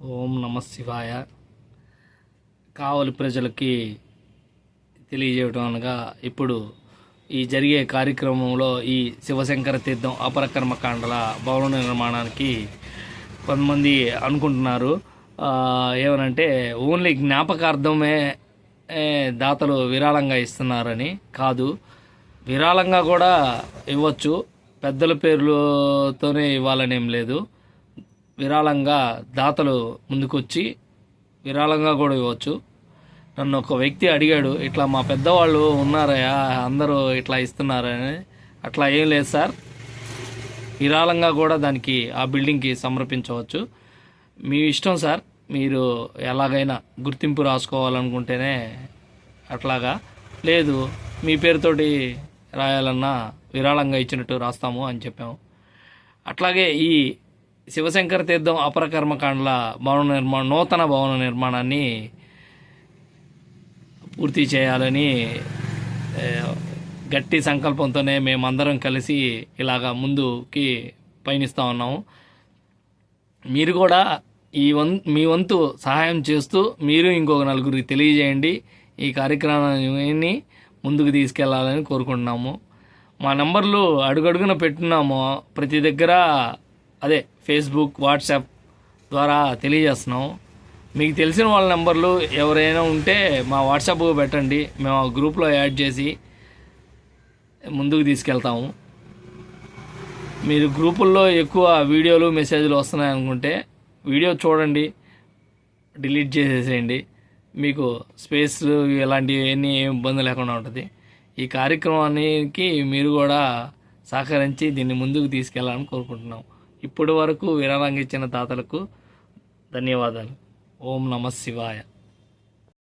ఓం నమ శివాయ. కావలి ప్రజలకి తెలియజేయడం అనగా, ఇప్పుడు ఈ జరిగే కార్యక్రమంలో ఈ శివశంకర తీర్థం అపరకర్మకాండల భవన నిర్మాణానికి కొంతమంది అనుకుంటున్నారు. ఏమనంటే ఓన్లీ జ్ఞాపకార్థమే దాతలు విరాళంగా ఇస్తున్నారని కాదు, విరాళంగా కూడా ఇవ్వచ్చు. పెద్దల పేర్లతోనే ఇవ్వాలని ఏం లేదు. విరాళంగా దాతలు ముందుకొచ్చి విరాళంగా కూడా ఇవ్వచ్చు. నన్ను ఒక వ్యక్తి అడిగాడు, ఇట్లా మా పెద్దవాళ్ళు ఉన్నారయ్యా, అందరూ ఇట్లా ఇస్తున్నారని. అట్లా ఏం లేదు సార్, విరాళంగా కూడా దానికి ఆ బిల్డింగ్కి సమర్పించవచ్చు. మీ ఇష్టం సార్, మీరు ఎలాగైనా గుర్తింపు రాసుకోవాలనుకుంటేనే అట్లాగా, లేదు మీ పేరుతోటి రాయాలన్నా విరాళంగా ఇచ్చినట్టు రాస్తాము అని చెప్పాము. అట్లాగే ఈ శివశంకర తీర్థం అపరకర్మకాండల నూతన భవన నిర్మాణాన్ని పూర్తి చేయాలని గట్టి సంకల్పంతోనే మేమందరం కలిసి ఇలాగా ముందుకి పయనిస్తూ ఉన్నాము. మీరు కూడా మీ వంతు సహాయం చేస్తూ మీరు ఇంకొక నలుగురికి తెలియజేయండి. ఈ కార్యక్రమాన్ని ముందుకు తీసుకెళ్లాలని కోరుకుంటున్నాము. మా నంబర్లు అడుగడుగున పెట్టున్నాము, ప్రతి దగ్గర అదే ఫేస్బుక్, వాట్సాప్ ద్వారా తెలియజేస్తున్నాం. మీకు తెలిసిన వాళ్ళ నెంబర్లు ఎవరైనా ఉంటే మా వాట్సాప్ పెట్టండి, మేము ఆ గ్రూప్లో యాడ్ చేసి ముందుకు తీసుకెళ్తాము. మీరు గ్రూపుల్లో ఎక్కువ వీడియోలు మెసేజ్లు వస్తున్నాయనుకుంటే వీడియో చూడండి, డిలీట్ చేసేసేయండి. మీకు స్పేస్ ఇలాంటివన్నీ ఏం ఇబ్బంది లేకుండా ఉంటుంది. ఈ కార్యక్రమానికి మీరు కూడా సహకరించి దీన్ని ముందుకు తీసుకెళ్లాలని కోరుకుంటున్నాం. ఇప్పటి వరకు విరాళంగా ఇచ్చిన దాతలకు ధన్యవాదాలు. ఓం నమ శివాయ.